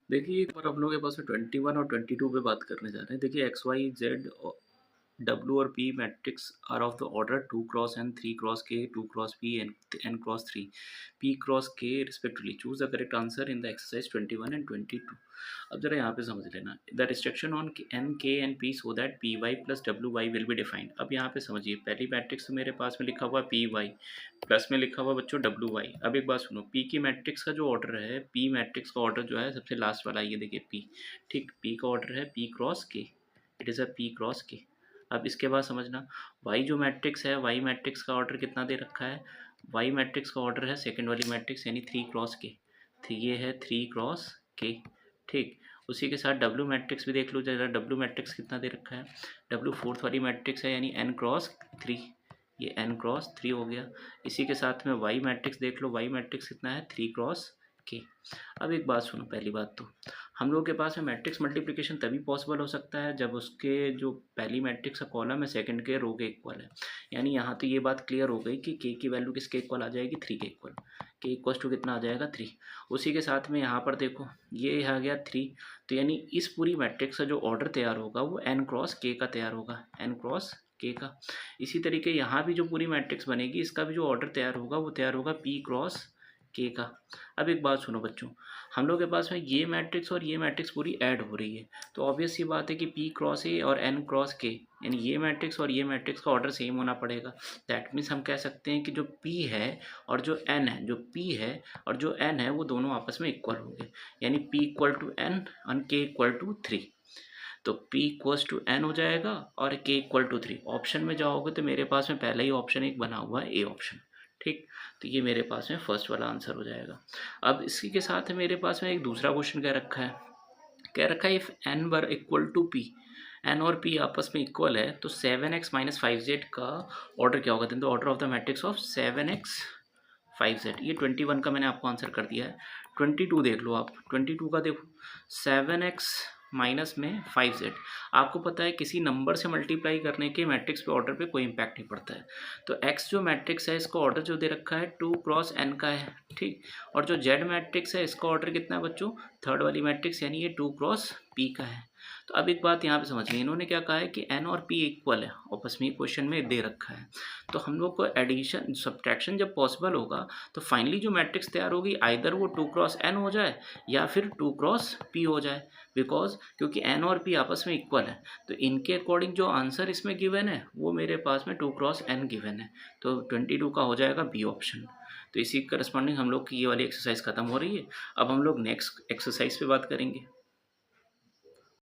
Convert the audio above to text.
देखिए, एक बार हम लोग के पास में 21 और 22 पे बात करने जा रहे हैं। देखिए एक्स, वाई, ज़ेड डब्ल्यू और P matrices are of the order 2 cross n, 3 cross k, 2 cross p n n cross 3, P cross k respectively. Choose the correct answer in the exercise 21 and 22। अब जरा यहाँ पे समझ लेना the restriction on n k and p so that P Y plus W Y will be defined. अब यहाँ पे समझिए, पहली मैट्रिक्स तो मेरे पास में लिखा हुआ पी वाई, प्लस में लिखा हुआ बच्चों डब्ल्यू वाई। अब एक बात सुनो, पी की मैट्रिक्स का जो ऑर्डर है, पी मैट्रिक्स का ऑर्डर जो है सबसे लास्ट वाला, ये देखिए पी, ठीक, पी का ऑर्डर है पी क्रॉस के, it is a P cross के। अब इसके बाद समझना, वाई जो मैट्रिक्स है, वाई मैट्रिक्स का ऑर्डर कितना दे रखा है, वाई मैट्रिक्स का ऑर्डर है सेकंड वाली मैट्रिक्स यानी 3 क्रॉस के, तो ये है 3 क्रॉस के, ठीक। उसी के साथ डब्ल्यू मैट्रिक्स भी देख लो जरा, डब्ल्यू मैट्रिक्स कितना दे रखा है, डब्ल्यू फोर्थ वाली मैट्रिक्स है यानी एन क्रॉस 3, ये एन क्रॉस 3 हो गया। इसी के साथ में वाई मैट्रिक्स देख लो, वाई मैट्रिक्स कितना है 3 क्रॉस के। अब एक बात सुनो, पहली बात तो हम लोगों के पास में मैट्रिक्स मल्टीप्लिकेशन तभी पॉसिबल हो सकता है जब उसके जो पहली मैट्रिक्स का कॉलम है सेकंड के रो के इक्वल है। यानी यहाँ तो ये बात क्लियर हो गई कि के की वैल्यू किसके इक्वल आ जाएगी, 3 के इक्वल। के इक्वल टू कितना आ जाएगा 3। उसी के साथ में यहाँ पर देखो ये आ गया 3, तो यानी इस पूरी मैट्रिक्स का जो ऑर्डर तैयार होगा वो एन क्रॉस के का तैयार होगा, एन क्रॉस के का। इसी तरीके यहाँ भी जो पूरी मैट्रिक्स बनेगी इसका भी जो ऑर्डर तैयार होगा वो तैयार होगा पी क्रॉस के का। अब एक बात सुनो बच्चों, हम लोग के पास में ये मैट्रिक्स और ये मैट्रिक्स पूरी ऐड हो रही है, तो ऑब्वियस सी बात है कि पी क्रॉस ए और एन क्रॉस के, यानी ये मैट्रिक्स और ये मैट्रिक्स का ऑर्डर सेम होना पड़ेगा। दैट मीन्स हम कह सकते हैं कि जो पी है और जो एन है, जो पी है और जो एन है वो दोनों आपस में इक्वल होंगे, यानी पी इक्वल टू एन और के इक्वल टू 3। तो P इक्वल्स टू एन हो जाएगा और K इक्वल टू 3। ऑप्शन में जाओगे तो मेरे पास में पहला ही ऑप्शन एक बना हुआ है, ए ऑप्शन, ठीक। तो ये मेरे पास में फर्स्ट वाला आंसर हो जाएगा। अब इसी के साथ मेरे पास में एक दूसरा क्वेश्चन कह रखा है if N were equal to P, N और पी आपस में इक्वल है तो 7x माइनस 5z का ऑर्डर क्या होगा, the order of the matrix of 7x 5z। ये 21 का मैंने आपको आंसर कर दिया है। 22 देख लो आप, 22 का देखो 7x माइनस में 5z। आपको पता है किसी नंबर से मल्टीप्लाई करने के मैट्रिक्स पे ऑर्डर पे कोई इम्पैक्ट नहीं पड़ता है। तो x जो मैट्रिक्स है इसका ऑर्डर जो दे रखा है 2 क्रॉस n का है, ठीक। और जो z मैट्रिक्स है इसका ऑर्डर कितना है बच्चों, थर्ड वाली मैट्रिक्स यानी ये 2 क्रॉस p का है। तो अब एक बात यहाँ पे समझिए, इन्होंने क्या कहा है कि n और p इक्वल है, आपस में क्वेश्चन में दे रखा है। तो हम लोग को एडिशन सब्ट्रैक्शन जब पॉसिबल होगा तो फाइनली जो मैट्रिक्स तैयार होगी आइदर वो 2 क्रॉस n हो जाए या फिर 2 क्रॉस p हो जाए, बिकॉज क्योंकि n और p आपस में इक्वल है। तो इनके अकॉर्डिंग जो आंसर इसमें गिवन है वो मेरे पास में 2 क्रॉस n गिवन है, तो 22 का हो जाएगा बी ऑप्शन। तो इसी करस्पॉन्डिंग हम लोग की ये वाली एक्सरसाइज खत्म हो रही है। अब हम लोग नेक्स्ट एक्सरसाइज पे बात करेंगे।